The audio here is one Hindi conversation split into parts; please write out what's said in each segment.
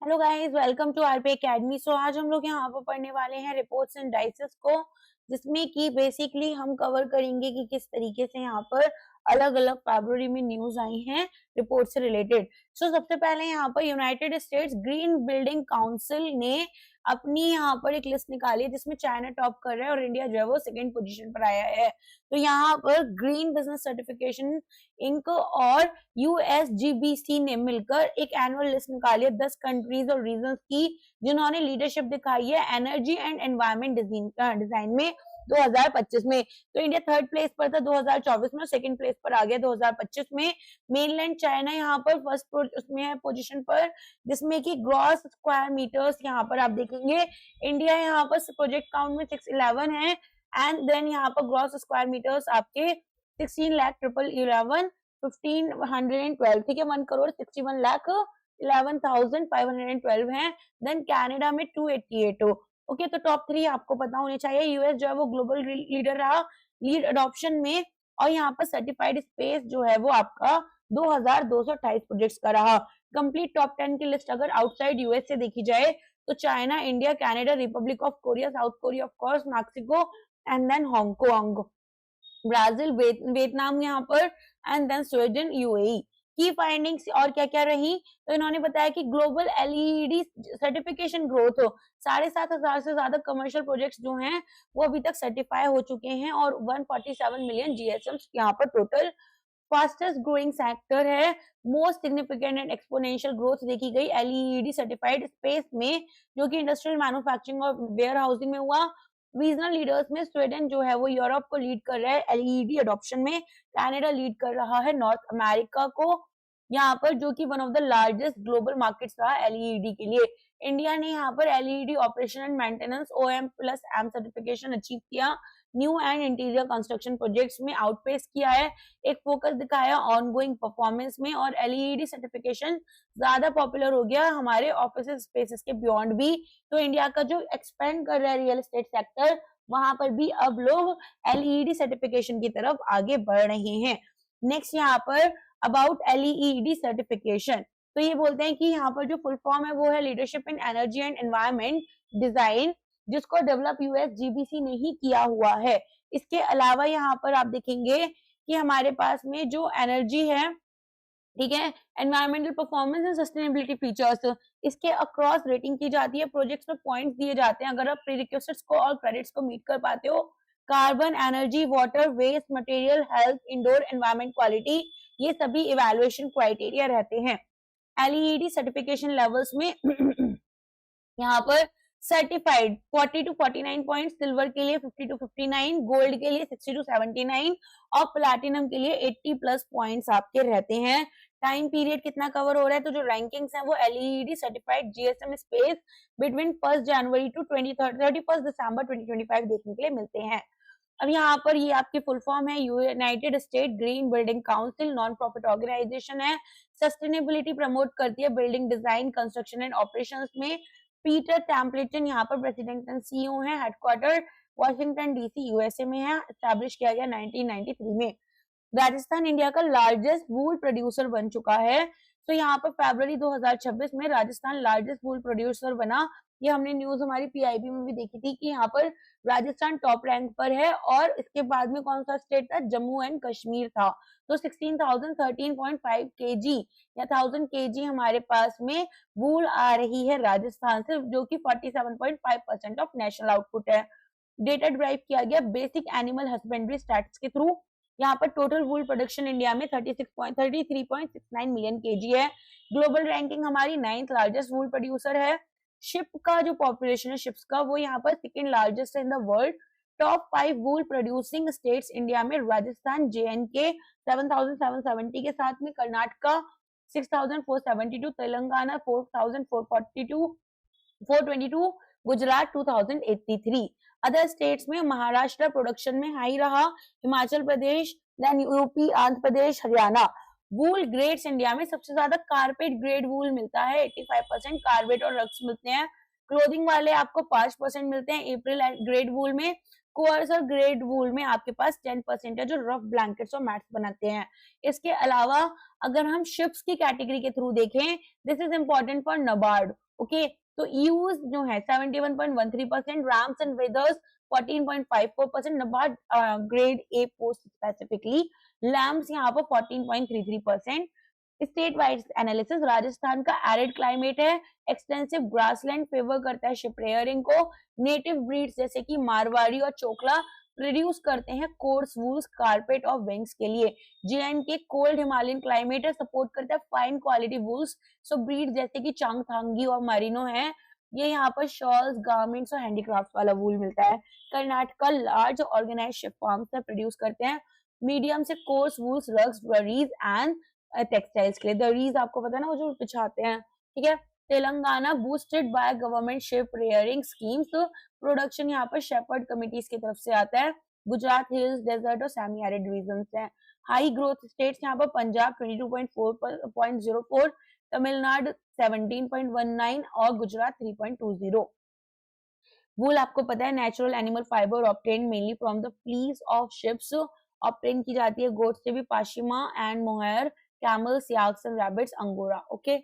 Hello guys, welcome to RP academy. So आज हम लोग यहाँ पर पढ़ने वाले हैं रिपोर्ट्स एंड डाइसेस को, जिसमें कि बेसिकली हम कवर करेंगे कि किस तरीके से यहाँ पर अलग अलग फरवरी में न्यूज आई हैं रिपोर्ट से रिलेटेड। सो सबसे पहले यहाँ पर United states green Building council ने अपनी यहाँ पर एक लिस्ट निकाली है जिसमें चाइना टॉप कर रहा है और इंडिया जो है वो सेकेंड पोजीशन पर आया है। तो यहाँ पर ग्रीन बिजनेस सर्टिफिकेशन इंक और यूएसजीबीसी ने मिलकर एक एनुअल लिस्ट निकाली है 10 कंट्रीज और रीजन्स की, जिन्होंने लीडरशिप दिखाई है एनर्जी एंड एनवायरमेंट डिजाइन में 2025 में। तो इंडिया थर्ड प्लेस पर था 2024 में और सेकंड प्लेस पर आ गया 2025 में। मेनलैंड चाइना यहाँ पर फर्स्ट उसमें है पोजीशन पर, जिसमें कि ग्रॉस स्क्वायर मीटर्स यहाँ पर आप देखेंगे इंडिया यहाँ पर प्रोजेक्ट काउंट में 611 है एंड देन यहाँ पर ग्रॉस स्क्वायर मीटर्स आपके 16,11,11 1512, ठीक है, 1,61,11,512 है। देन कनाडा में 288 हो। ओके, तो टॉप 3 आपको पता होने चाहिए। यूएस जो है वो ग्लोबल लीडर रहा लीड अडॉप्शन में, और यहाँ पर सर्टिफाइड स्पेस जो है वो आपका 2228 प्रोजेक्ट्स का रहा। कंप्लीट टॉप 10 की लिस्ट अगर आउटसाइड यूएस से देखी जाए तो China, India, Canada, Republic of Korea, South Korea of course, Mexico and then Hong Kong, Brazil, Vietnam यहाँ पर एंड देन स्वीडन, यूएई। की फाइंडिंग्स और क्या क्या रही, तो इन्होंने बताया कि ग्लोबल एलईडी सर्टिफिकेशन ग्रोथ हो 7,500 से ज्यादा कमर्शियल प्रोजेक्ट्स जो हैं वो अभी तक सर्टिफाई हो चुके हैं और 147 मिलियन जीएसएम यहाँ पर टोटल। फास्टेस्ट ग्रोइंग सेक्टर है, most significant and exponential growth देखी गई एलईडी सर्टिफाइड स्पेस में, जो कि इंडस्ट्रियल मैन्युफैक्चरिंग और वेयर हाउसिंग में हुआ। रीजनल लीडर्स में स्वीडन जो है वो यूरोप को लीड कर रहा है एलईडी अडॉप्शन में, कनाडा लीड कर रहा है नॉर्थ अमेरिका को यहाँ पर, जो कि one of the largest global markets रहा एलईडी के लिए। इंडिया ने यहाँ पर LED operation and maintenance OM plus M certification achieve किया। New and interior construction projects में आउटपेस किया है, एक फोकस दिखाया ऑनगोइंग परफॉर्मेंस में, और एलईडी सर्टिफिकेशन ज्यादा पॉपुलर हो गया हमारे ऑफिस स्पेसेस के बियॉन्ड भी। तो इंडिया का जो एक्सपेंड कर रहा है रियल एस्टेट सेक्टर, वहां पर भी अब लोग एलईडी सर्टिफिकेशन की तरफ आगे बढ़ रहे हैं। नेक्स्ट यहाँ पर अबाउट एलईडी सर्टिफिकेशन, तो ये बोलते हैं कि यहाँ पर जो फुल फॉर्म है वो है leadership in energy and environment design, जिसको डेवलप यूएसजीबीसी ने ही किया हुआ है। इसके अलावा यहाँ पर आप देखेंगे कि हमारे पास में जो एनर्जी है, ठीक है, environmental performance and sustainability features, इसके अक्रॉस रेटिंग की जाती है, प्रोजेक्ट्स में पॉइंट्स दिए जाते हैं अगर आप प्रीरिक्विजिट्स को और क्रेडिट्स को मीट कर पाते हो। Carbon, energy, water, waste material, health, indoor environment quality, ये सभी इवैल्यूएशन क्राइटेरिया रहते हैं। एलईडी सर्टिफिकेशन लेवल्स में यहाँ पर सर्टिफाइड 40 to 49 पॉइंट, सिल्वर के लिए 50 to 59, गोल्ड के लिए 60 to 79 और प्लैटिनम के लिए 80 प्लस पॉइंट्स आपके रहते हैं। टाइम पीरियड कितना कवर हो रहा है, तो जो रैंकिंग्स हैं वो LEED certified GSM space between 1 January to 31 December 2025 देखने के लिए मिलते हैं। अब यहाँ पर ये आपकी फुल फॉर्म है, United State Green Building Council, non profit organisation है, सस्टेनेबिलिटी प्रमोट करती है building design, construction and operations में। पीटर टैम्पलेटन यहाँ पर प्रेसिडेंट एंड सीईओ है, हेडक्वार्टर वॉशिंगटन डीसी यूएसए में है, एस्टैब्लिश किया गया 1993 में। राजस्थान इंडिया का लार्जेस्ट वूल प्रोड्यूसर बन चुका है। तो यहाँ पर फरवरी 2026 में राजस्थान लार्जेस्ट वूल प्रोड्यूसर बना। ये हमने न्यूज हमारी पीआईबी में भी देखी थी कि यहाँ पर राजस्थान टॉप रैंक पर है, और इसके बाद में कौन सा स्टेट था, जम्मू एंड कश्मीर था। तो 16,013.5 केजी या 1000 केजी हमारे पास में वूल आ रही है राजस्थान से, जो कि 47.5% ऑफ नेशनल आउटपुट है। डेटा ड्राइव किया गया बेसिक एनिमल हस्बेंड्री स्टैट्स के थ्रू। यहाँ पर टोटल वूल प्रोडक्शन इंडिया में 33.69 मिलियन केजी है। ग्लोबल रैंकिंग हमारी 9th लार्जेस्ट वूल प्रोड्यूसर है। शिप का जो पॉपुलेशन है शिप्स का, वो यहाँ पर 2nd largest in the world. Top 5 wool producing states India में राजस्थान, जेएनके 7,770 के साथ में, कर्नाटका 6,472, तेलंगाना 4,422, गुजरात 2,083। अदर स्टेट्स में महाराष्ट्र प्रोडक्शन में हाई रहा, हिमाचल प्रदेश, देन यूपी, आंध्र प्रदेश, हरियाणा। वूल ग्रेड्स इंडिया में सबसे ज्यादा कारपेट ग्रेड वूल मिलता है, 85% कारपेट और रग्स मिलते हैं। क्लोथिंग वाले आपको 5% मिलते हैं अप्रैल ग्रेड वूल में। कोर्स और ग्रेड वूल में आपके पास 10% है, जो रफ ब्लैंकेट्स और मैट्स बनाते हैं। इसके अलावा अगर हम शिप्स की कैटेगरी के थ्रू देखें, this is important for NABARD, okay, तो यूज जो है 71.13%, rams and wethers 14.54%, NABARD grade A post specifically lambs यहाँ पर 14.33%। स्टेट वाइड एनालिसिस, राजस्थान का एरिड क्लाइमेट है, एक्सटेंसिव ग्रासलैंड फेवर करता है शिप रेयरिंग को, नेटिव ब्रीड्स जैसे कि मारवाड़ी और चोकला प्रोड्यूस करते हैं कोर्स वूल्स, कारपेट और विंग्स के लिए। जे.एंड.के कोल्ड हिमालयन क्लाइमेट है, सपोर्ट करता है फाइन क्वालिटी वूल्स, सो ब्रीड जैसे कि चांगथांगी और मरीनो है, ये यहाँ पर शॉल्स, गारमेंट्स और हैंडीक्राफ्ट वाला वूल मिलता है। Karnataka large organise sheep farm से प्रोड्यूस करते हैं मीडियम से कोर्स वूल्स, रग्स, वरीज एंड टेक्सटाइल्स के लिए। दरीज आपको पता है ना, वो जो बिछाते हैं, ठीक है। Telangana boosted by government ship rearing schemes, तो प्रोडक्शन यहाँ पर शेपर्ड कमिटीज की तरफ से आता है। गुजरात हिल्स, डेजर्ट और सेमी एरिड रीजन है। हाई ग्रोथ स्टेट्स यहाँ पर पंजाब 22.04, तमिलनाडु 17.19 और गुजरात 3.20। वूल आपको पता है natural animal fibre obtain mainly from the fleece of sheeps, obtain की जाती है गोट से भी, पाशिमा and mohair, camels, yaks and rabbits, angora. Okay,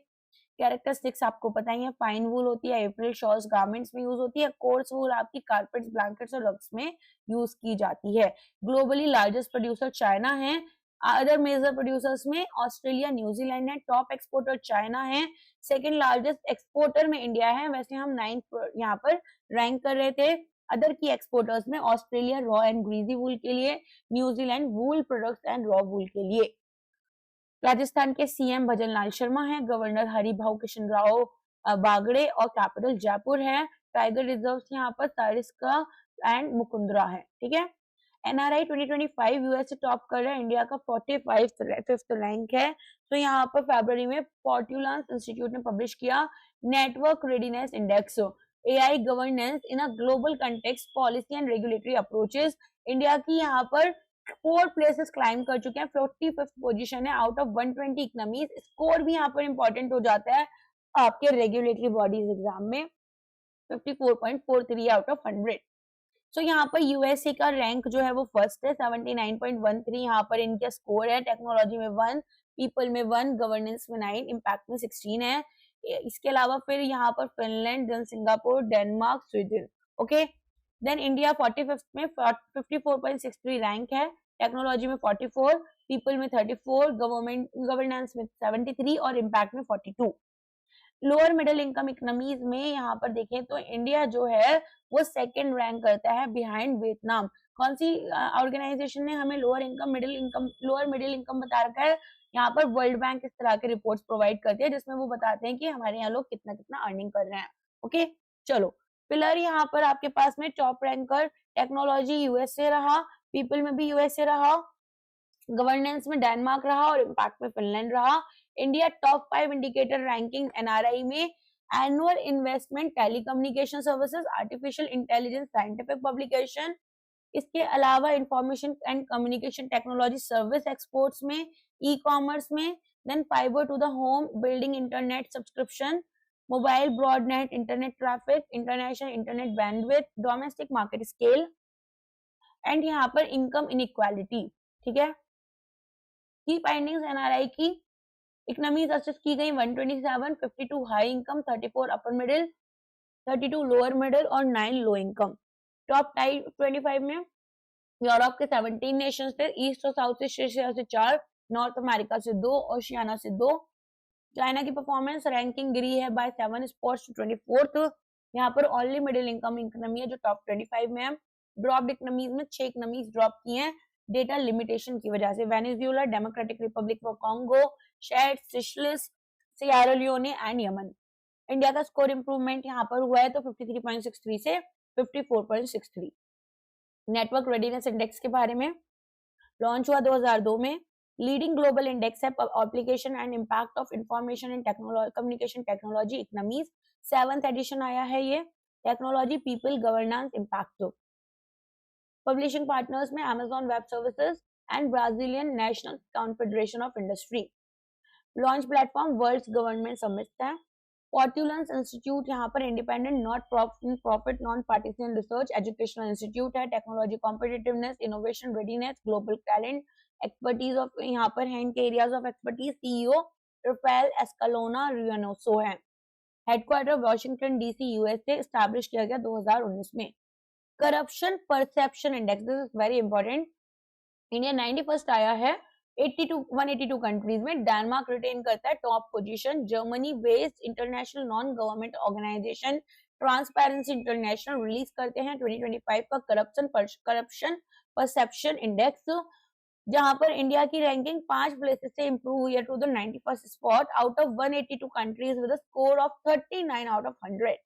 characteristics आपको पता ही है, फाइन वूल होती है, एप्रिल शॉल्स गारमेंट्स में यूज होती है, कोर्स वूल आपकी कारपेट्स, ब्लैंकेट्स और रग्स में यूज की जाती है। ग्लोबली लार्जेस्ट प्रोड्यूसर चाइना है, अदर मेजर प्रोड्यूसर्स में ऑस्ट्रेलिया, न्यूजीलैंड है, टॉप एक्सपोर्टर चाइना है, सेकंड लार्जेस्ट एक्सपोर्टर में इंडिया है, वैसे हम 9th यहाँ पर रैंक कर रहे थे। अदर की एक्सपोर्टर्स में Australia raw and greasy wool के लिए, New Zealand wool products and raw wool के लिए। राजस्थान के सीएम भजन लाल शर्मा है, गवर्नर हरिभाऊ कृष्ण राव बागड़े और कैपिटल जयपुर है। टाइगर रिजर्व यहाँ पर सारिस्का एंड मुकुंदरा है, ठीक है। एनआरआई 2025 यूएस से टॉप कर रहा है, इंडिया का 45th रैंक है। तो यहाँ पर फरवरी में फॉर्ट्यूलांस इंस्टीट्यूट ने पब्लिश किया network readiness index, AI governance in a global context, policy and regulatory approaches. India की यहाँ पर 4 प्लेसेस क्लाइम कर चुके हैं, 45th पोजीशन है आउट ऑफ 120 इकोनॉमीज। स्कोर भी यहाँ पर इंपॉर्टेंट हो जाता है आपके रेगुलेटरी बॉडीज एग्जाम में, 54.43 आउट ऑफ 100। सो यहाँ पर यूएसए का रैंक जो है वो फर्स्ट है, 79.13 यहाँ पर इनका स्कोर है। टेक्नोलॉजी में 1, पीपल में 1, गवर्नेंस में 9, इम्पैक्ट में 16 है। इसके अलावा फिर यहाँ पर Finland, then Singapore, Denmark, Sweden. Okay, then India 45th में 54.63 रैंक है, टेक्नोलॉजी में 44, पीपल में 34, गवर्नेंस में 73 और इम्पैक्ट में 42। लोअर मिडिल इनकम इकोनॉमीज में यहाँ पर देखें तो इंडिया जो है वो सेकंड रैंक करता है बिहाइंड वियतनाम। कौन सी ऑर्गेनाइजेशन ने हमें लोअर मिडिल इनकम बता रखा है? यहाँ पर वर्ल्ड बैंक इस तरह के रिपोर्ट्स प्रोवाइड करती है जिसमें वो बताते हैं कि हमारे यहाँ लोग कितना कितना अर्निंग कर रहे हैं। ओके, चलो पिलर यहाँ पर आपके पास में टॉप रैंकर टेक्नोलॉजी यूएसए रहा, पीपल में भी यूएसए रहा, गवर्नेंस में डेनमार्क रहा और इम्पैक्ट में फिनलैंड रहा। India top 5 indicator ranking NRI में annual investment, telecommunication services, artificial intelligence, scientific publication, इसके अलावा information and communication technology service exports में, ई कॉमर्स में, then fibre to the home, building internet subscription, mobile broadband internet traffic, international internet bandwidth, domestic market scale and यहाँ पर इनकम इनइक्वालिटी। ठीक है, की फाइंडिंग्स एनआरआई की इकोनॉमीज असेस की गई 127, 52 high income, 34 upper middle, 32 lower middle और 9 लो इनकम। टॉप 25 में यूरोप के 17 नेशंस थे, ईस्ट और साउथ एशिया से 4, नॉर्थ अमेरिका से 2, ओशियाना से 2। चाइना की परफॉर्मेंस रैंकिंग गिरी है बाय 7 स्पॉट्स टू 24th। यहाँ पर ओनली मिडिल इनकम इकोनॉमी है जो टॉप 25 में है। ड्रॉप इकोनॉमीज में 6 इकोनॉमीज ड्रॉप की हैं डेटा लिमिटेशन की वजह से, Venezuela, democratic republic of Congo, Chad, Seychelles, Sierra Leone and Yemen. India का स्कोर इंप्रूवमेंट यहाँ पर हुआ है तो 53.63 से 54.63। नेटवर्क रेडीनेस इंडेक्स के बारे में लॉन्च हुआ 2002 में, लीडिंग ग्लोबल इंडेक्स है application and impact of information and communication technology economies. 7th edition आया है ये, technology, people, governance, impact. Publishing partners में Amazon web services and Brazilian national confederation of industry. Launch platform world government summit है। फॉर्ट्यूलेंस इंस्टीट्यूट यहाँ पर independent not profit non participant research educational institute है। Technology, competitiveness, innovation, readiness, global talent, expertise of यहाँ पर है इनके areas of expertise, CEO Rafale एस्कालोना रियनोसो है। Headquarter Washington DC USA, establish किया गया 2019 में। Corruption perception index, this is very important. India 91st आया है 182 कंट्रीज में। डेनमार्क रिटेन करता है top position. Germany based international non government organisation Transparency International release करते हैं 2025 का करप्शन परसेप्शन इंडेक्स, जहां पर इंडिया की रैंकिंग 5 प्लेसेस से इंप्रूव हुई है to the 91st spot out of 182 countries with a score of 39 out of 100।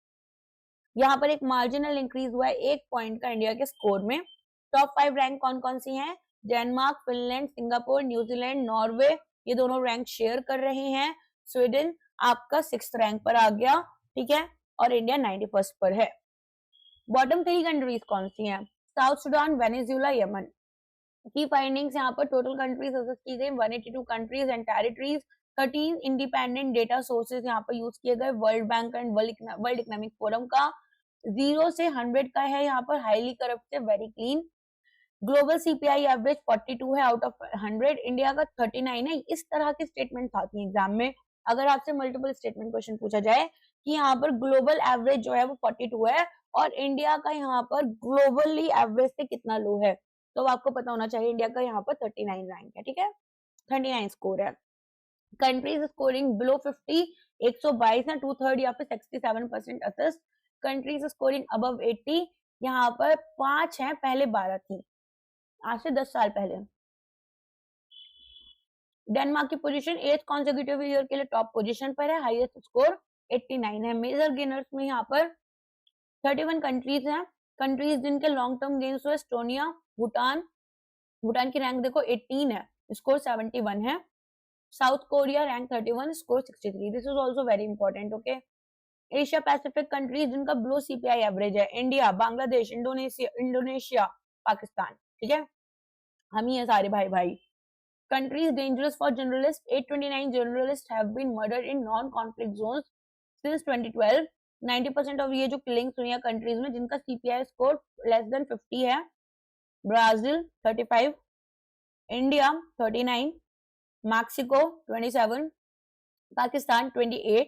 यहाँ पर एक मार्जिनल इंक्रीज हुआ है 1 पॉइंट का इंडिया के स्कोर में। टॉप 5 रैंक कौन कौन सी हैं? Denmark, Finland, Singapore, New Zealand, Norway, ये दोनों रैंक शेयर कर रहे हैं। स्वीडन आपका 6th रैंक पर आ गया, ठीक है, और इंडिया 91st पर है। बॉटम 3 कंट्रीज कौन सी हैं? South Sudan, Venezuela, Yemen. की फाइंडिंग्स यहाँ पर टोटल कंट्रीज असेस की गई 182 countries and territories. 13 independent data sources यहाँ पर यूज किए गए world bank and world economic forum का। 0 से 100 का है यहाँ पर हाईली करप्ट से very clean. Global CPI average 42 है आउट ऑफ 100, इंडिया का 39 है। इस तरह के स्टेटमेंट आती है एग्जाम में। अगर आपसे मल्टीपल स्टेटमेंट क्वेश्चन पूछा जाए कि यहाँ पर ग्लोबल एवरेज जो है वो 42 है और इंडिया का यहाँ पर ग्लोबली एवरेज से कितना लो है, तो आपको पता होना चाहिए इंडिया का यहाँ पर 39 रैंक है, ठीक है, 39 स्कोर है। कंट्रीज स्कोरिंग बिलो 50 122 है, 2/3 या फिर 67% असिस्ट। कंट्रीज स्कोरिंग अबव 80 यहाँ पर 5 है, पहले 12 थी, आज से 10 साल पहले। डेनमार्क की पोजीशन 8th कॉन्सेक्यूटिव ईयर के लिए टॉप पोजीशन पर है, हाईएस्ट स्कोर 89 है। मेजर गेनर्स में यहाँ पर 31 कंट्रीज हैं। कंट्रीज जिनके लॉन्ग टर्म गेन्स हुए एस्टोनिया, भूटान की रैंक देखो 18 है, स्कोर 71 है। South Korea rank 31, score 63। This is also very important, okay. Asia Pacific countries जिनका बिलो सीपीआई एवरेज है, इंडिया, बांग्लादेश, इंडोनेशिया, पाकिस्तान, ठीक है, हम ही है सारे भाई भाई। Countries dangerous for journalists, 829 journalists have been murdered in non-conflict zones since 2012। 90% of ये जो किलिंग्स हुई है कंट्रीज में जिनका सीपीआई स्कोर लेस देन 50 है। Brazil 35, India 39, Mexico 27, Pakistan 28,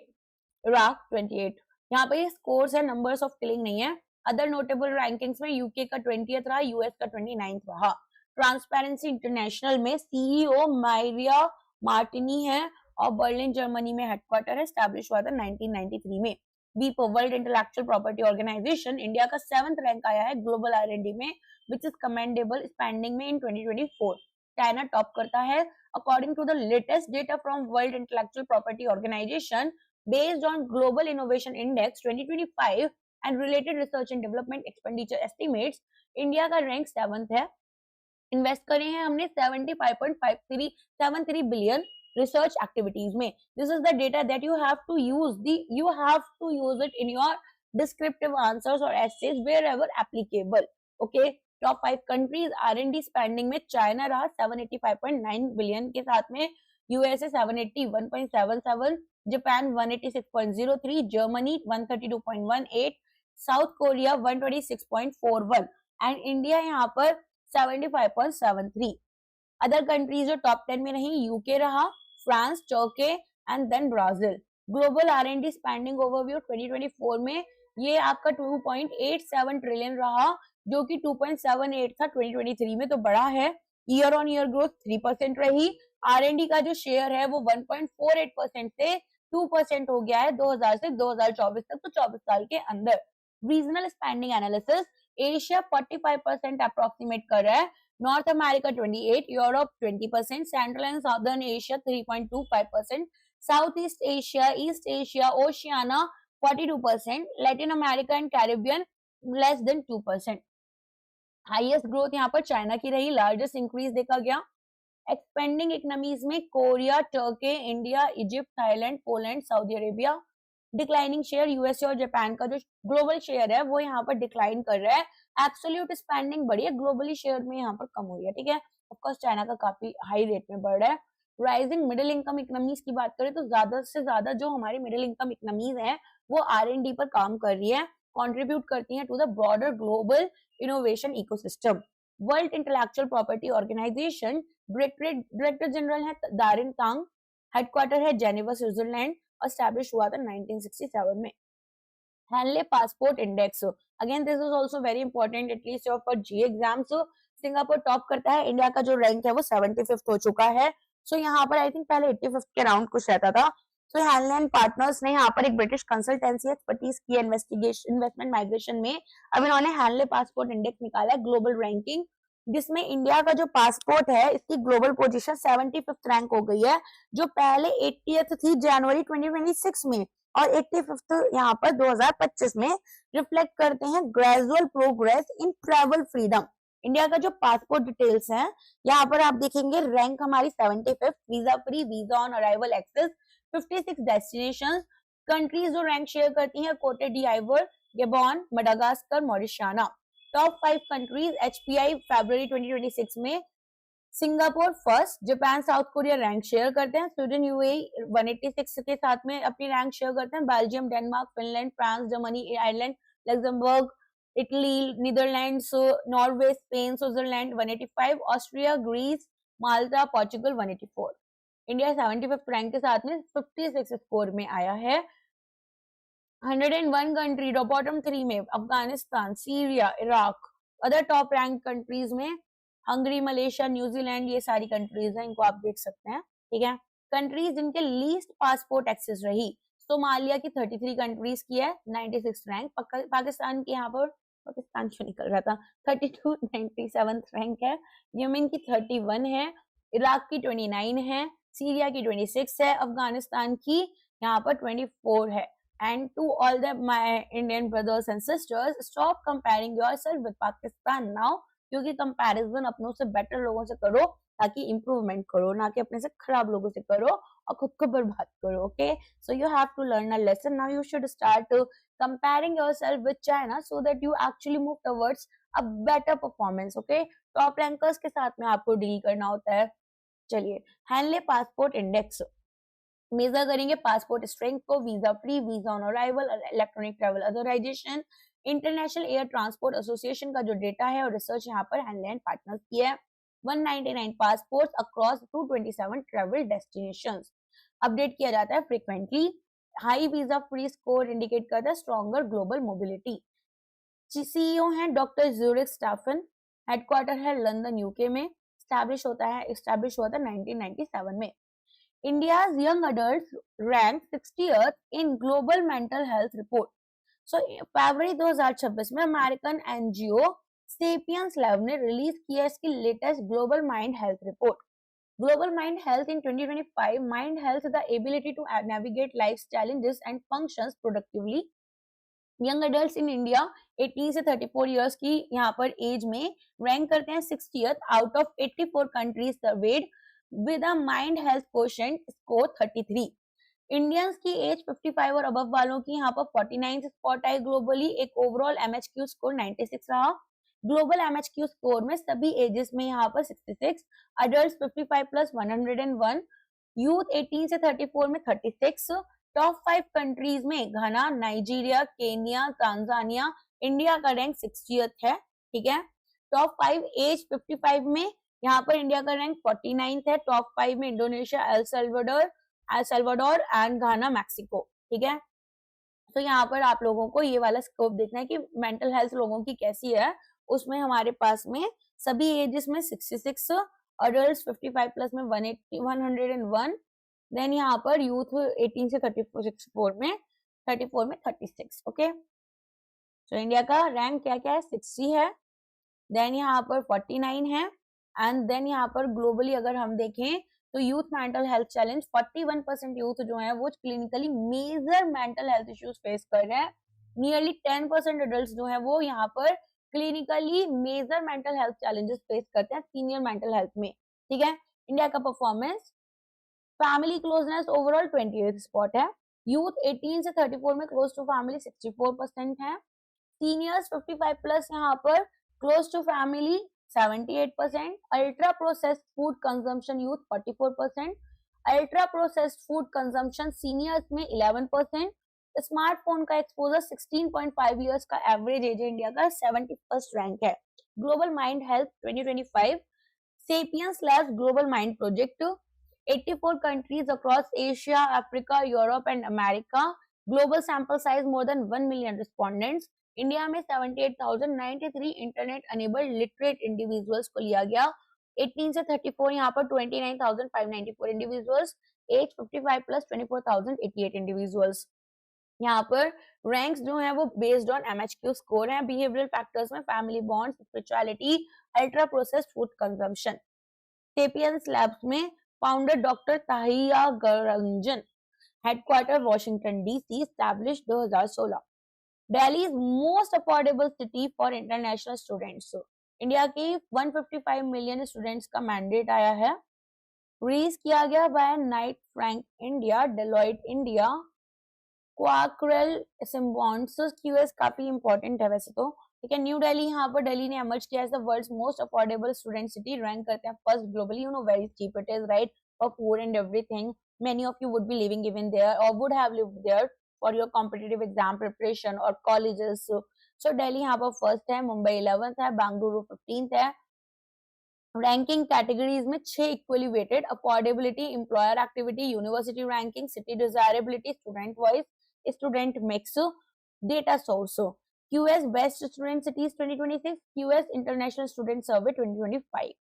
Iraq 28। यहाँ पे ये स्कोर्स है, नंबर्स ऑफ किलिंग नहीं है। अदर नोटेबल रैंकिंग्स में यूके का 20th रहा, यूएस का 29th रहा। ट्रांसपेरेंसी इंटरनेशनल में सीईओ मारिया मार्टिनी है और बर्लिन जर्मनी में हेडक्वार्टर है, स्टैब्लिश हुआ था 1993 में। वीपो world intellectual property organisation, India का 7th रैंक आया है ग्लोबल आर&डी में, विच इज कमेंडेबल स्पेंडिंग में इन 2024। चाइना टॉप करता है according to the latest data from world intellectual property organisation based on Global Innovation Index 2025 and related research and development expenditure estimates, India का रैंक 7th है। इन्वेस्ट करे हैं हमने 75.5373 बिलियन रिसर्च एक्टिविटीज में। This is the data that you have to use it in your descriptive answers और essays wherever applicable, okay. Top 5 countries R&D spending में चाइना रहा 785.9 बिलियन के साथ में, USA 781.77, Japan 186.03, Germany 132.18, South Korea 126.41 and India यहाँ पर 75.73। अदर कंट्रीज जो टॉप 10 में नहीं, यूके रहा, France, Turkey and then Brazil. Global R&D spending overview 2024 में ये आपका 2.87 ट्रिलियन रहा, जो कि 2.78 था 2023 में, तो बड़ा है। ईयर ऑन ईयर ग्रोथ 3% रही। आर&डी का जो शेयर है वो 1.48% से 2% हो गया है 2000 से 2024 तक, तो 24 साल के अंदर। Regional spending analysis, Asia 45% approximate कर रहा है, north America 28, Europe 20%, central and southern Asia 3.25%, south east Asia, Oceania 42%, Latin America and Caribbean less than 2%। Highest growth यहाँ पर चाइना की रही, लार्जेस्ट इंक्रीज देखा गया। एक्सपेंडिंग इकोनॉमीज में Korea, Turkey, India, Egypt, Thailand, Poland, Saudi Arabia. Declining share USA और जापान का जो ग्लोबल शेयर है वो यहाँ पर डिक्लाइन कर रहा है। एब्सोल्यूट स्पेंडिंग बढ़ी है, ग्लोबली शेयर में यहाँ पर कम हुई है, ठीक है। ऑफकोर्स चाइना का काफी हाई रेट में बढ़ रहा है। राइजिंग मिडिल इनकम इकोनॉमीज की बात करें तो ज्यादा से ज्यादा जो हमारी मिडिल इनकम इकोनॉमीज है वो आर&डी पर काम कर रही है, कॉन्ट्रीब्यूट करती है to the broader global innovation ecosystem. World intellectual property organisation director general है दारिन तांग, हेडक्वार्टर है जेनेवा, स्विट्जरलैंड। एस्टैब्लिश हुआ था 1967 में। Henley passport index, again this is also very important at least for G exams. Singapore top करता है, इंडिया का जो रैंक है वो 75th हो चुका है। सो यहाँ पर आई थिंक पहले 85th के राउंड कुछ रहता था। सो हैनले एंड पार्टनर्स ने यहाँ पर एक ब्रिटिश कंसल्टेंसी एक्सपर्टीज की इन्वेस्टिगेशन इन्वेस्टमेंट माइग्रेशन में। अब इन्होंने हैनले पासपोर्ट इंडेक्स निकाला है ग्लोबल रैंकिंग, जिसमें इंडिया का जो पासपोर्ट है इसकी ग्लोबल पोजीशन 75th रैंक हो गई है, जो पहले 80th थी जनवरी 2026 में, और 85th यहाँ पर 2025 में, रिफ्लेक्ट करते हैं gradual progress in travel freedom. India का जो पासपोर्ट डिटेल्स हैं यहाँ पर आप देखेंगे, रैंक हमारी 75th, visa free, visa on arrival access, 56 destinations, countries जो रैंक शेयर करती हैं Cote d'Ivoire, Gabon, Madagascar, Mauritania. Top 5 countries HPI फरवरी 2026 में, Singapore first, Japan South Korea rank share करते हैं, स्वीडन यूएई 186 के साथ में अपनी रैंक शेयर करते हैं, Belgium, Denmark, Finland, France, Germany, Ireland, Luxembourg, Italy, Netherlands, Norway, Spain, Switzerland 185, Austria, Greece, Malta, Portugal 184। India 75th rank के साथ में 56 स्कोर में आया है। 101 कंट्री बॉटम 3 में Afghanistan, Syria, Iraq. Other top rank countries में हंगरी, मलेशिया, न्यूजीलैंड, ये सारी कंट्रीज हैं, इनको आप देख सकते हैं, ठीक है। कंट्रीज जिनके लीस्ट पासपोर्ट एक्सेस रही, सोमालिया की 33 कंट्रीज की है 96 रैंक, पाकिस्तान की यहाँ पर, पाकिस्तान क्यों निकल रहा था, 32 97 रैंक है, यमन की 31 है, इराक की 29 है, सीरिया की 26 है, अफगानिस्तान की यहाँ पर 24 है। And to all the my Indian brothers and sisters, stop comparing yourself with Pakistan now, क्योंकि कंपैरिजन अपनों से बेटर लोगों से करो ताकि इंप्रूवमेंट करो, ना कि अपने से खराब लोगों से करो और खुद को बर्बाद करो। Okay, so you have to learn a lesson now, you should start comparing yourself with China so that you actually move towards a better performance. Okay, top rankers के साथ में आपको डील करना होता है। चलिए, हैनले पासपोर्ट इंडेक्स मेजर करेंगे पासपोर्ट स्ट्रेंथ को, visa free, visa on arrival, electronic travel authorisation, international air transport association का जो डेटा है और रिसर्च यहाँ पर हैनले एंड पार्टनर्स की है। 199 passports across 227 travel destinations, update किया जाता है frequently. High visa free score indicate करता है स्ट्रॉन्गर ग्लोबल मोबिलिटी। सीईओ हैं डॉक्टर ज़ूरिक स्टाफन, हेडक्वार्टर है लंदन यूके में, एस्टैब्लिश हुआ था 1997 में। India's young adults ranked 60th in global mental health report. So फरवरी 2026 में अमेरिकन एनजीओ सेपियंस लैब ने रिलीज किया इसकी latest global mind health report. Global mind health in 2025, mind health the ability to navigate life's challenges and functions productively. Young adults in India 18 से 34 इयर्स की यहाँ पर एज में रैंक करते हैं 60th out of 84 countries served with a mind health quotient score 33. Indians की एज 55 और अबव वालों की यहाँ पर 49 स्पॉट आई ग्लोबली। एक ओवरऑल एमएचक्यू स्कोर 96 रहा। ग्लोबल एमएचक्यू स्कोर में सभी एजेस में यहाँ पर 66, अडल्ट 55 प्लस 101, यूथ 18 से 34 में 36। टॉप 5 कंट्रीज में घना, नाइजीरिया, केनिया, तांजानिया। इंडिया का रैंक 60th है, ठीक है। टॉप 5 एज 55 में यहाँ पर इंडिया का रैंक 49th है। टॉप 5 में Indonesia, El Salvador and Ghana, Mexico, ठीक है। तो यहाँ पर आप लोगों को ये वाला स्कोप देखना है कि मेंटल हेल्थ लोगों की कैसी है। उसमें हमारे पास में सभी एजेस में 66, अडल्ट 55 प्लस में 101, देन यहाँ पर यूथ 18 से 34 में 36। ओके, तो इंडिया का रैंक क्या क्या है, 60 है, देन यहाँ पर 49 है, एंड देन यहाँ पर ग्लोबली अगर हम देखें तो youth mental health challenge 41% youth जो है वो clinically major mental health issues face कर रहे हैं। नियरली 10% एडल्ट्स जो है वो यहाँ पर clinically major mental health challenges face करते हैं सीनियर मेंटल हेल्थ में, ठीक है। इंडिया का performance, family closeness overall 28th spot है। यूथ 18 से 34 में क्लोज टू फैमिली 64% है। सीनियर्स 55 प्लस यहाँ पर close to family 78%, ultra processed food consumption youth 44%, ultra processed food consumption seniors में 11%, स्मार्टफोन का एक्सपोजर 16.5 इयर्स का एवरेज एज है इंडिया का, 71st रैंक है। Global mind health 2025 Sapiens Labs global mind project, 84 countries across Asia, Africa, Europe and America. Global sample size more than 1 million respondents. India में 78,093 इंटरनेट अनेबल्ड लिटरेट इंडिविजुअल्स को लिया गया. 18 से 34 यहाँ पर 29,594 इंडिविजुअल्स. As 55 plus 24,088 individuals. यहाँ पर रैंक्स जो है वो बेस्ड ऑन एमएचक्यू स्कोर है. बिहेवियरल फैक्टर्स में family bonds, spirituality, ultra processed food consumption. Sapiens labs में फाउंडर डॉक्टर ताहिया गरंजन. Headquarter Washington DC, establish 2016. Delhi is most affordable city for international students. India की 155 मिलियन स्टूडेंट्स का मैंडेट आया है. रिलीज किया गया by Knight Frank India, Deloitte India, Quacquarelli Symonds. QS काफी इंपॉर्टेंट है वैसे तो, ठीक है. न्यू दिल्ली, यहाँ पर दिल्ली ने एमर्ज किया as the world's most affordable student city. Rank करते हैं first globally. You know very cheap it is, right, for food and everything. Many of you would be living even there or would have lived there for your competitive exam preparation or colleges. So Delhi यहाँ पर फर्स्ट है, मुंबई 11th है, बेंगलुरु 15th है. रैंकिंग कैटेगरीज में 6 equally weighted: affordability, employer activity, university ranking, city desirability, student voice, student mix, data source. QS best student cities 2026, QS international student survey 2025.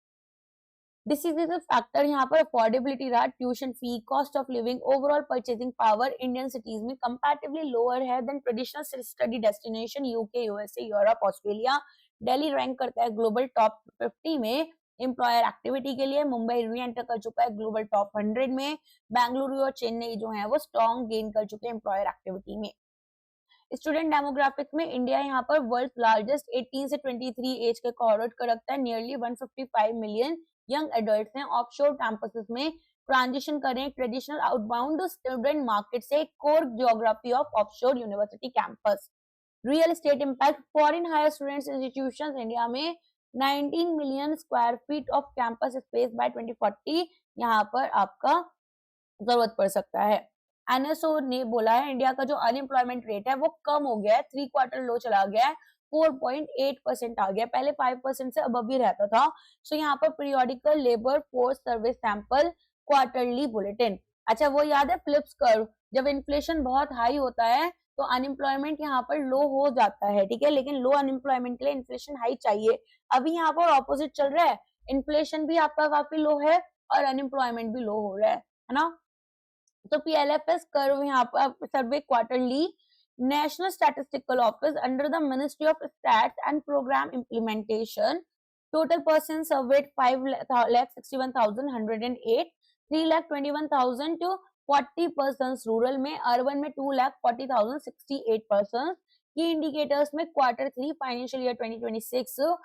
Decisive factor यहाँ पर अफोर्डेबिलिटी रहा. Tuition fee, cost of living, overall purchasing power Indian cities में कंपैरेटिवली लोअर है then traditional study destination UK, USA, Europe, Australia. Delhi rank करता है ग्लोबल टॉप 50 में एम्प्लॉयर एक्टिविटी के लिए. मुंबई री एंटर कर चुका है ग्लोबल टॉप 100 में. बेंगलुरु और चेन्नई जो है वो स्ट्रॉन्ग गेन कर चुके हैं एम्प्लॉयर एक्टिविटी में. स्टूडेंट डेमोग्राफिक्स में इंडिया यहाँ पर वर्ल्ड लार्जेस्ट 18 से 23 एज के कोहॉर्ट का रखता है. नियरली 155 मिलियन यंग एडल्ट हैं. ऑफशोर कैंपसेस में ट्रांजिशन करें ट्रेडिशनल आउटबाउंड स्टूडेंट मार्केट से core geography of offshore university campus. Real estate impact foreign higher students institutions India में 19 million square feet of campus space by 2040 यहाँ पर आपका जरूरत पड़ सकता है. एनएसओ ने बोला है इंडिया का जो अनएम्प्लॉयमेंट रेट है वो कम हो गया है, 3 क्वार्टर लो चला गया है, 4.8% आ गया. पहले 5% से अबव भी रहता था. सो यहाँ पर periodical labour force service sample quarterly bulletin. अच्छा वो याद है फ्लिप्स कर्व, जब इन्फ्लेशन बहुत हाई होता है तो अनएम्प्लॉयमेंट यहाँ पर लो हो जाता है, ठीक है, लेकिन लो अनएम्प्लॉयमेंट के लिए इन्फ्लेशन हाई चाहिए. अभी यहाँ पर ऑपोजिट चल रहा है, इन्फ्लेशन भी आपका काफी लो है और अनएम्प्लॉयमेंट भी लो हो रहा है ना. तो पीएलएफएस कर्व यहाँ पर survey quarterly. National statistical office under the ministry of stats and programme implementation. Total person surveyed 5,61,108, 3,21,000 to 40 person rural में, अर्बन में 2,40,068 पर्सन. की इंडिकेटर्स में quarter 3 financial year 2026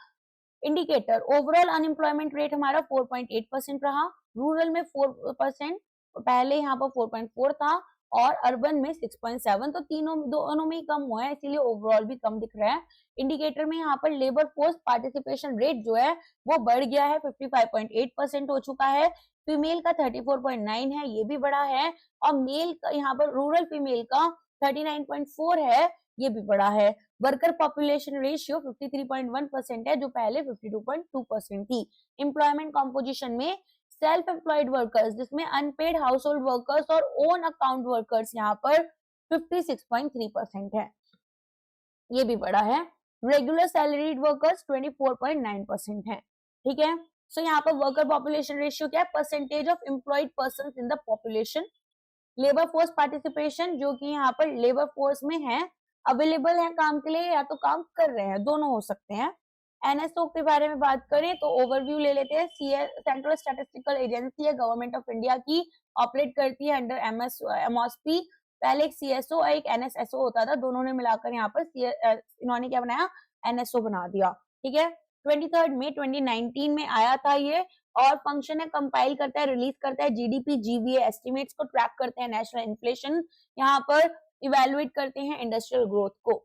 indicator. Overall unemployment rate हमारा 4.8% रहा, रूरल में 4%, पहले यहाँ पर 4.4 था और अर्बन में 6.7, तो दोनों में ही कम हुआ है, इसीलिए ओवरऑल भी कम दिख रहा है. इंडिकेटर में यहाँ पर लेबर फोर्स पार्टिसिपेशन रेट जो है वो बढ़ गया है, 55.8% हो चुका है. फीमेल का 34.9 है, ये भी बढ़ा है, और मेल का यहाँ पर रूरल फीमेल का 39.4 है, ये भी बढ़ा है. वर्कर पॉपुलेशन रेशियो 53.1% है, जो पहले 52.2% थी. एम्प्लॉयमेंट कॉम्पोजिशन में सेल्फ एम्प्लॉयड वर्कर्स जिसमें अनपेड हाउस होल्ड वर्कर्स और ओन अकाउंट वर्कर्स यहाँ पर 56.3% है, ये भी बड़ा है. रेगुलर सैलरीड वर्कर्स 24.9% है, ठीक है. सो यहाँ पर वर्कर पॉपुलेशन रेशियो क्या है, percentage of employed person in the population. Labour force participation जो कि यहाँ पर लेबर फोर्स में है, अवेलेबल है काम के लिए या तो काम कर रहे हैं, दोनों हो सकते हैं. एनएसओ के बारे में बात करें तो ओवरव्यू ले लेते हैं. सेंट्रल स्टैटिस्टिकल एजेंसी है गवर्नमेंट ऑफ इंडिया की, ऑपरेट करती है अंडर एमओएसपी. पहले एक सीएसओ और एक एनएसएसओ होता था, दोनों ने मिलाकर यहाँ पर इन्होंने क्या बनाया, एनएसओ बना दिया, ठीक है. 23 मई 2019 में आया था ये, और फंक्शन है कंपाइल करता है, रिलीज करता है जीडीपी जीवीए एस्टिमेट्स को, ट्रैक करते हैं नेशनल इन्फ्लेशन, यहाँ पर इवेलुएट करते हैं इंडस्ट्रियल ग्रोथ को.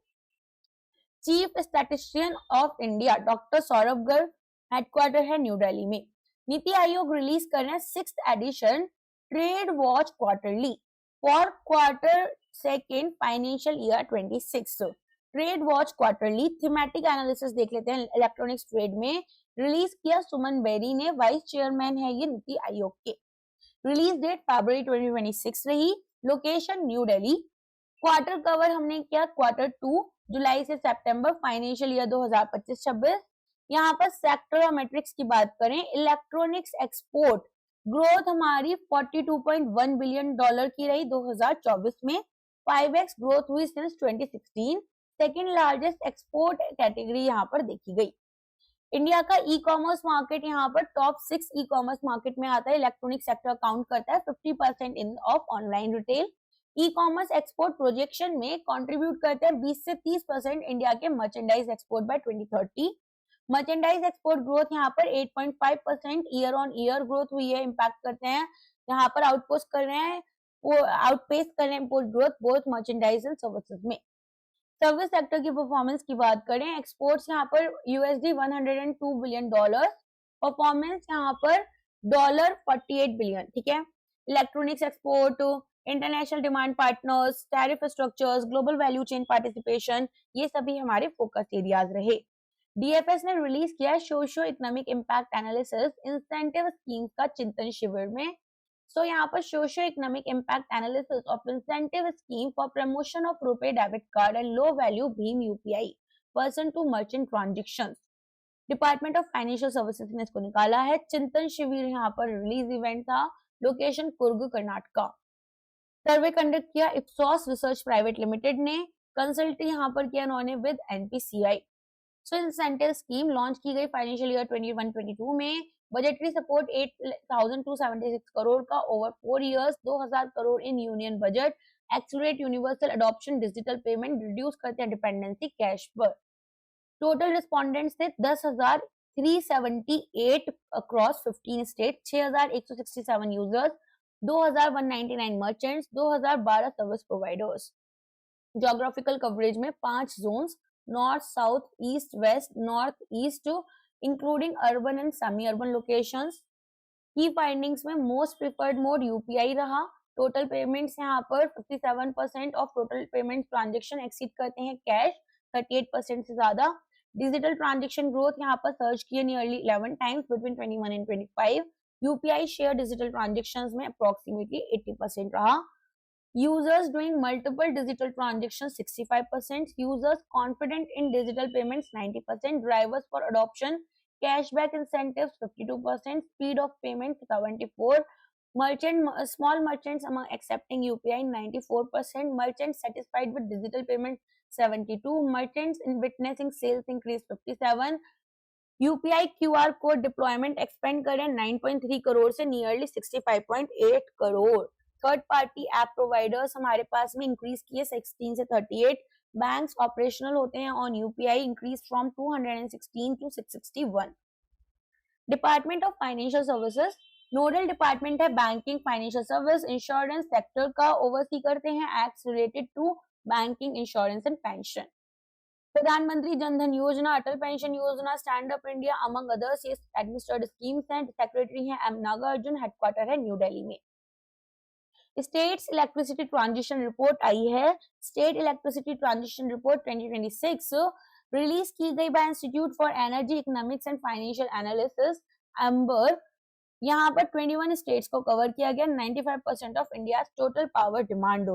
Chief statistician of India doctor Saurabh Garg, headquarter है न्यू दिल्ली में. नीति आयोग रिलीज कर रहे हैं 6th edition trade watch quarterly for quarter 2 financial year 26. Trade watch quarterly thematic analysis देख लेते हैं. इलेक्ट्रॉनिक्स ट्रेड में रिलीज किया सुमन बेरी ने, वाइस चेयरमैन है ये नीति आयोग के. रिलीज डेट फरवरी 2026 रही, location new Delhi. Quarter cover हमने किया Q2 जुलाई से सितंबर फाइनेंशियल ईयर 2025-26। यहाँ पर सेक्टर और मैट्रिक्स की बात करें, इलेक्ट्रॉनिक्स एक्सपोर्ट ग्रोथ हमारी $42.1 बिलियन की रही 2024 में, 5x ग्रोथ हुई since 2016। Second largest export category यहाँ पर देखी गई। इंडिया का ई कॉमर्स मार्केट यहाँ पर टॉप 6 ई कॉमर्स मार्केट में आता है। इलेक्ट्रॉनिक सेक्टर अकाउंट करता है 50% in of online retail. E commerce export projection में कंट्रीब्यूट करते हैं 20 से 30% इंडिया के merchandise export by 2030। Merchandise export growth यहाँ पर 8.5% ईयर ऑन ईयर ग्रोथ हुई है। इम्पैक्ट करते हैं यहाँ पर आउटपोस्ट कर रहे हैं, आउटपेस कर रहे हैं import growth both merchandise and services में। सर्विस सेक्टर की परफॉर्मेंस की बात करें, एक्सपोर्ट्स यहाँ पर $102 बिलियन, परफॉर्मेंस यहाँ पर $48 बिलियन, ठीक है। Electronics export, international demand partners, tariff structures, global value chain participation, ये सभी हमारे फोकस एरियाज रहे। डीएफएस ने रिलीज किया socio economic impact analysis incentive schemes का चिंतन शिविर में। सो यहाँ पर socio economic impact analysis of incentive scheme for promotion of RuPay debit card and low value भीम UPI person to merchant transactions. Department of financial services ने इसको निकाला है। चिंतन शिविर यहाँ पर रिलीज इवेंट था, location Coorg Karnataka. Survey conduct किया इप्सॉस रिसर्च प्राइवेट लिमिटेड ने, कंसल्ट यहाँ पर किया उन्होंने with NPCI. So incentive scheme launch की गई फाइनेंशियल ईयर 21-22 में। बजटरी सपोर्ट 8,276 करोड़ का over 4 years, 2,000 crore in union budget. Accelerate universal adoption digital payment, reduce करते हैं डिपेंडेंसी कैश पर। टोटल रिस्पोंडेंट्स थे 10,378 across 15 state, 6,167 users, 2,199 merchants, 2,012 service providers. Geographical coverage में 5 zones, north, south, east, west, north east, including urban and semi urban locations. की फाइंडिंग्स में मोस्ट प्रिफर्ड मोड यूपीआई रहा। टोटल पेमेंट्स यहाँ पर 57% of total payment transaction exceed करते हैं कैश, 38% से ज्यादा। डिजिटल ट्रांजेक्शन ग्रोथ यहाँ पर सर्च किए nearly 11 times between 21 and 25। UPI share digital transactions में अप्रोक्सीमेटली 80% रहा। Users doing multiple digital transactions 65%, users confident in digital payments 90%, drivers for adoption, cashback incentives 52%, speed of payment 74%, small merchants among accepting UPI 94%, merchants satisfied with digital payment 72%, merchants in witnessing sales increase 57%, UPI QR code deployment expand करें 9.3 करोड़ से nearly 65.8 crore. Third party app providers हमारे पास में इंक्रीज किए 16 से 38। बैंक्स ऑपरेशनल होते हैं on UPI increase from 216 to 661। Department of financial services nodal department है banking, financial service, insurance sector का ओवरसी करते हैं acts related to banking, insurance and pension. Pradhan Mantri Jan Dhan Yojana, Atal pension Yojana, stand up India among others ये एडमिनिस्ट्रेटिव स्कीम्स हैं। सेक्रेटरी है एम नागार्जुन, हेडक्वार्टर है न्यू दिल्ली में। स्टेट्स इलेक्ट्रिसिटी ट्रांजिशन रिपोर्ट आई है, state electricity transition report 2026 release की गई bye institute for energy economics and financial analysis amber. यहाँ पर 21 स्टेट्स को कवर किया गया, 95% of India total power demand.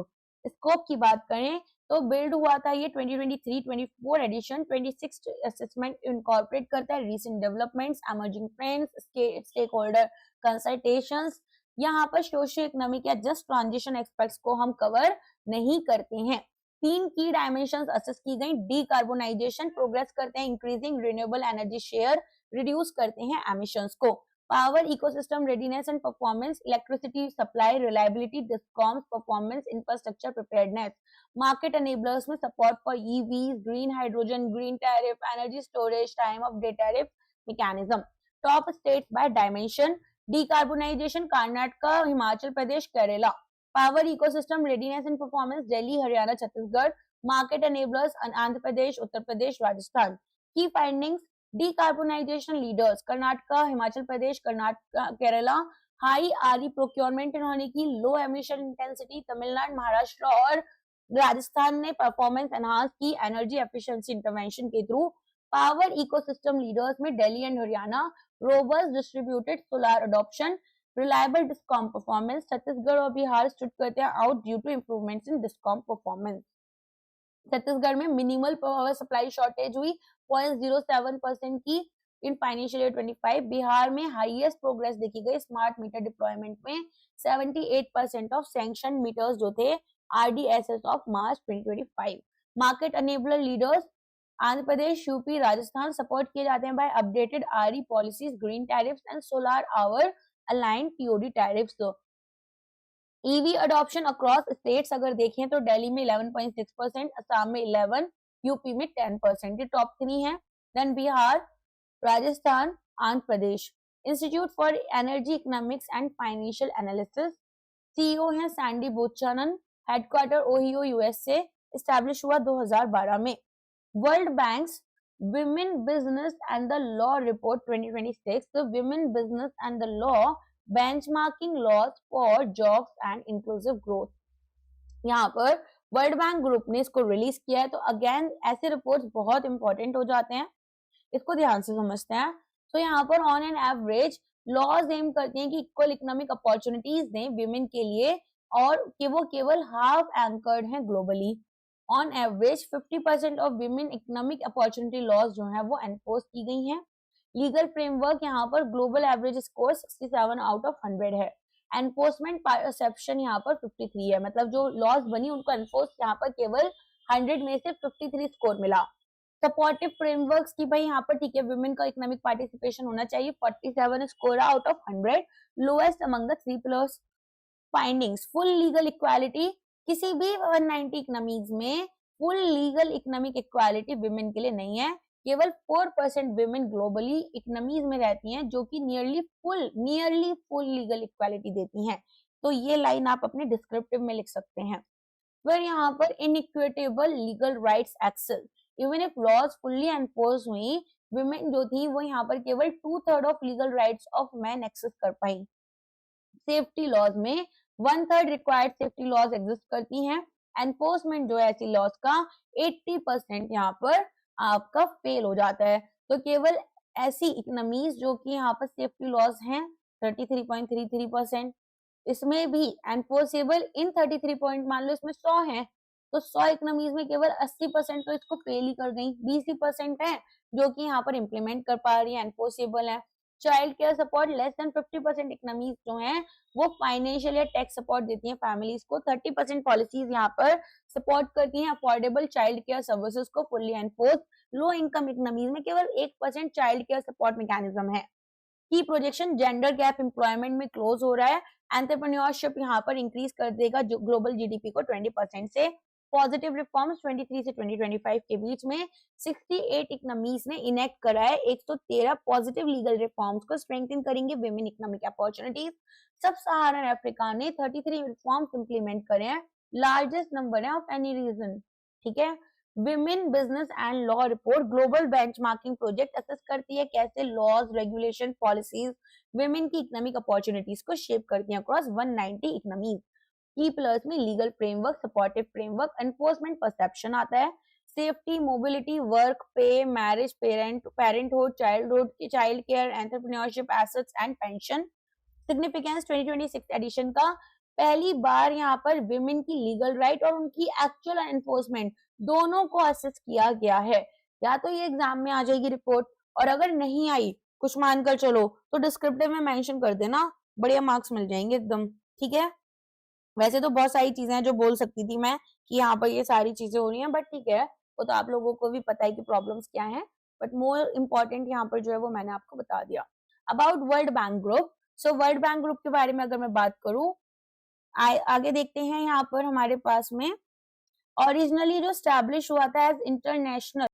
Scope की बात करें तो बिल्ड हुआ था ये 2023-24 एडिशन। 26 असेसमेंट इनकॉर्पोरेट करता है recent developments, emerging trends, stakeholder consultations. यहाँ पर सोशियो इकोनॉमिक या जस्ट ट्रांजिशन एक्सपेक्ट्स को हम कवर नहीं करते हैं। 3 की डायमेंशंस असेस की गई, डीकार्बोनाइजेशन प्रोग्रेस करते हैं, increasing renewable energy share, reduce करते हैं एमिशंस को, power ecosystem readiness and performance, electricity supply reliability, discoms performance, infrastructure preparedness, market enablers में support for EVs, green hydrogen, green tariff, energy storage, time of day tariff mechanism. Top states by dimension, decarbonisation Karnataka, Himachal Pradesh, Kerala, power ecosystem readiness and performance Delhi, Haryana, Chhattisgarh, market enablers Andhra Pradesh, Uttar Pradesh, Rajasthan. Key findings, decarbonisation leaders Karnataka, Himachal Pradesh, Karnataka, Kerala, high RE procurement इन्होंने की, low emission intensity Tamil Nadu, Maharashtra और राजस्थान ने परफॉर्मेंस एनहांस की एनर्जी एफिशिएंसी इंटरवेंशन के थ्रू। पावर इकोसिस्टम लीडर्स में Delhi and Haryana, robust distributed solar adoption, reliable discom performance, Chhattisgarh और बिहार स्टूड करते हैं out due to improvements in discom performance. Chhattisgarh में मिनिमल पावर सप्लाई शॉर्टेज हुई 0.07% की इन फाइनेंशियल ईयर 25। बिहार में हाईएस्ट प्रोग्रेस देखी गई स्मार्ट मीटर डिप्लॉयमेंट में 78% ऑफ सैंक्शन मीटर्स जो थे RDSS of March 2025। Market enabler leaders Andhra Pradesh, UP, Rajasthan support किए जाते हैं by updated RE policies, green tariffs and solar hour aligned TOD tariffs. EV adoption across states अगर देखें तो दिल्ली में 11.6%, असम में 11%, यूपी में 10%। ये टॉप 3 है। Then Bihar, Rajasthan, Andhra Pradesh. Institute for energy economics and financial analysis, CEO है Sandy Buchanan, headquarter Ohio USA, establish हुआ 2012 में। World Bank's women business and the law report 2026, तो women business and the law benchmarking laws for jobs and inclusive growth, यहाँ पर वर्ल्ड बैंक ग्रुप ने इसको रिलीज किया है। तो अगेन ऐसे रिपोर्ट्स बहुत इंपॉर्टेंट हो जाते हैं, इसको ध्यान से समझते हैं। तो यहाँ पर on an average laws aim करती हैं कि इक्वल इकोनॉमिक अपॉर्चुनिटीज दें विमेन के लिए, और कि वो केवल हाफ एंकर्ड हैं globally. On average 50% of women economic opportunity laws जो है वो एनफोर्स की गई हैं। लीगल फ्रेमवर्क यहाँ पर global average score 67 out of 100 है। एनफोर्समेंट परसेप्शन यहाँ पर 53 है, मतलब जो लॉज बनी उनको एनफोर्स यहाँ पर केवल 100 में से 53 स्कोर मिला। सपोर्टिव फ्रेमवर्क्स की भाई यहाँ पर ठीक है विमेन का इकोनॉमिक पार्टिसिपेशन होना चाहिए, 47 score out of 100, lowest among the 3 plus. Findings, full legal equality, किसी भी 190 इकोनॉमीज में full legal economic equality women के लिए नहीं है। केवल 4% विमेन ग्लोबली इकोनॉमीज में रहती हैं जो कि नियरली फुल लीगल इक्वालिटी देती हैं। तो ये लाइन आप अपने डिस्क्रिप्टिव में लिख सकते हैं। फिर यहाँ पर inequitable legal rights excel, even if laws fully enforce हुई, विमेन जो थी वो यहाँ पर केवल 2/3 of legal rights of man access कर पाई। सेफ्टी लॉज में 1/3 रिक्वायर्ड सेफ्टी लॉज एग्जिस्ट करती हैं। एनफोर्समेंट जो है ऐसी लॉज का 80% यहाँ पर आपका फेल हो जाता है। तो केवल ऐसी इकोनॉमीज जो कि यहाँ पर सेफ्टी लॉज हैं 33.33%, इसमें भी एनफोर्सेबल इन 33 पॉइंट, मान लो इसमें 100 हैं तो 100 इकोनॉमीज में केवल 80% तो इसको फेल ही कर गई। 20% है जो कि यहाँ पर इम्प्लीमेंट कर पा रही है, एनफोर्सेबल है। Child care support less than 50% economies जो हैं वो फाइनेंशियल या टैक्स सपोर्ट देती हैं फैमिलीज को। 30% पॉलिसीज यहाँ पर सपोर्ट करती हैं अफोर्डेबल चाइल्ड केयर सर्विसेज को fully enforce. Low income economies में केवल 1% चाइल्ड केयर सपोर्ट मैकेनिज्म है। की प्रोजेक्शन जेंडर गैप एम्प्लॉयमेंट में क्लोज हो रहा है। एंटरप्रेन्योरशिप यहाँ पर इंक्रीज कर देगा जो ग्लोबल जीडीपी को 20% से। पॉजिटिव रिफॉर्म्स 23 से 2025 के बीच में 68 इकोनॉमीज ने इनेक्ट करा है। 113 पॉजिटिव लीगल रिफॉर्म्स को स्ट्रेंथन करेंगे विमेन इकोनॉमिक अपॉर्चुनिटीज। सब सहारन अफ्रीका ने 33 रिफॉर्म्स इंप्लीमेंट करे हैं, लार्जेस्ट नंबर है ऑफ एनी रीजन। ठीक है। Women business and law report global benchmarking project assess करती है कैसे लॉज, रेगुलेशन, पॉलिसीज विमेन की इकोनॉमिक अपॉर्चुनिटीज को शेप करती हैं अक्रॉस 190 इकोनॉमीज। की प्लस में legal framework, supportive framework, enforcement perception आता है, सेफ्टी, मोबिलिटी, वर्क, पे, marriage, parenthood, child care, entrepreneurship, assets and pension. Significance 2026 edition का पहली बार यहाँ पर विमेन की लीगल राइट और उनकी एक्चुअल एनफोर्समेंट दोनों को असेस किया गया है। या तो ये एग्जाम में आ जाएगी रिपोर्ट, और अगर नहीं आई कुछ मानकर चलो तो डिस्क्रिप्टिव में मेंशन कर देना, बढ़िया मार्क्स मिल जाएंगे एकदम। ठीक है। वैसे तो बहुत सारी चीजें हैं जो बोल सकती थी मैं कि यहाँ पर ये सारी चीजें हो रही हैं, बट ठीक है वो तो आप लोगों को भी पता है कि प्रॉब्लम्स क्या हैं, बट मोर इम्पोर्टेंट यहाँ पर जो है वो मैंने आपको बता दिया। About world bank group, so world bank group के बारे में अगर मैं बात करूं, आगे देखते हैं। यहाँ पर हमारे पास में ओरिजिनली जो स्टैब्लिश हुआ था एज इंटरनेशनल,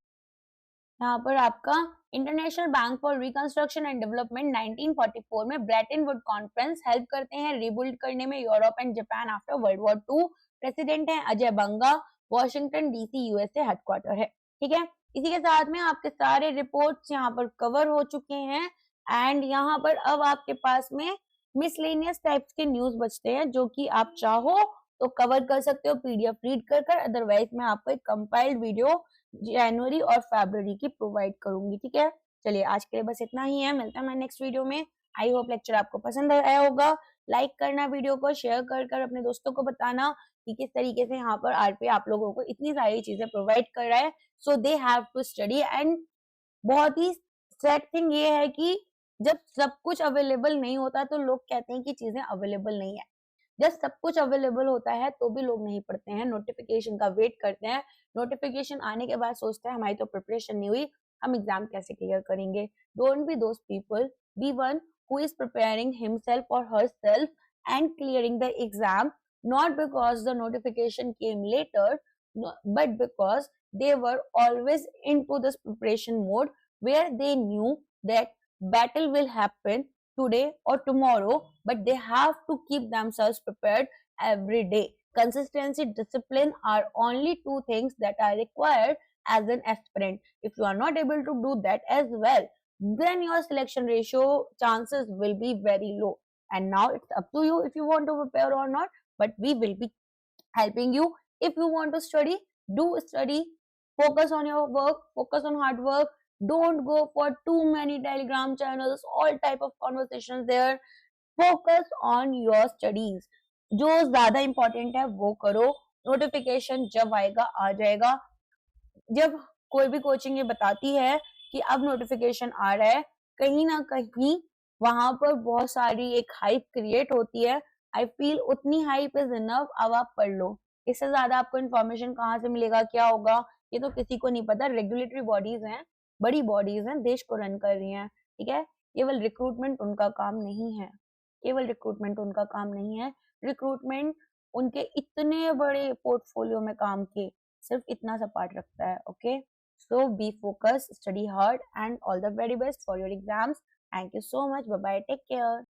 यहाँ पर आपका international bank for reconstruction and development 1944 में ब्रेटन वुड कॉन्फ्रेंस हेल्प करते हैं रिबिल्ड करने में Europe and Japan after world war 2। President है अजय बंगा, वॉशिंगटन DC USA हेडक्वार्टर है। ठीक है। इसी के साथ में आपके सारे रिपोर्ट्स यहाँ पर कवर हो चुके हैं, एंड यहाँ पर अब आपके पास में मिसलेनियस टाइप्स के न्यूज बचते हैं जो कि आप चाहो तो कवर कर सकते हो PDF रीड कर। अदरवाइज मैं आपको एक कंपाइल्ड वीडियो जनवरी और फरवरी की प्रोवाइड करूंगी। ठीक है। चलिए आज के लिए बस इतना ही है, मिलता है मैं नेक्स्ट वीडियो में। आई होप लेक्चर आपको पसंद आया होगा। लाइक करना वीडियो को, शेयर कर अपने दोस्तों को बताना कि किस तरीके से यहाँ पर आरपी आप लोगों को इतनी सारी चीजें प्रोवाइड कर रहा है, so they have to study. And बहुत ही सैड थिंग ये है कि जब सब कुछ अवेलेबल नहीं होता तो लोग कहते हैं कि चीजें अवेलेबल नहीं है। जब सब कुछ अवेलेबल होता है तो भी लोग नहीं पढ़ते हैं, नोटिफिकेशन का वेट करते हैं, नोटिफिकेशन आने के बाद सोचते हैं हमारी तो प्रिपरेशन नहीं हुई, हम एग्जाम कैसे क्लियर करेंगे। Don't be those people, be one who is preparing himself or herself and clearing the exam, not because the notification came later, but because they were always into this preparation mode where they knew that battle will happen today or tomorrow, but they have to keep themselves prepared every day. Consistency, discipline are only two things that are required as an aspirant. If you are not able to do that as well, then your selection ratio chances will be very low. And now it's up to you if you want to prepare or not, but we will be helping you. If you want to study, do study, focus on your work, focus on hard work. Don't go for too many telegram channels, all type of conversations there. Focus on your studies. जो ज्यादा important है वो करो, नोटिफिकेशन जब आएगा आ जाएगा। जब कोई भी कोचिंग ये बताती है कि अब नोटिफिकेशन आ रहा है, कहीं ना कहीं वहां पर बहुत सारी एक हाइप क्रिएट होती है। आई फील उतनी हाइप इज इनफ, अब आप पढ़ लो। इससे ज्यादा आपको इन्फॉर्मेशन कहाँ से मिलेगा, क्या होगा, ये तो किसी को नहीं पता। रेगुलेटरी बॉडीज हैं, बड़ी बॉडीज हैं, देश को रन कर रही हैं, ठीक है। केवल रिक्रूटमेंट उनका काम नहीं है, केवल रिक्रूटमेंट उनका काम नहीं है। रिक्रूटमेंट उनके इतने बड़े पोर्टफोलियो में काम के सिर्फ इतना सा पार्ट रखता है। Okay, so be focused, study hard, and all the very best for your exams. Thank you so much. Bye bye. Take care.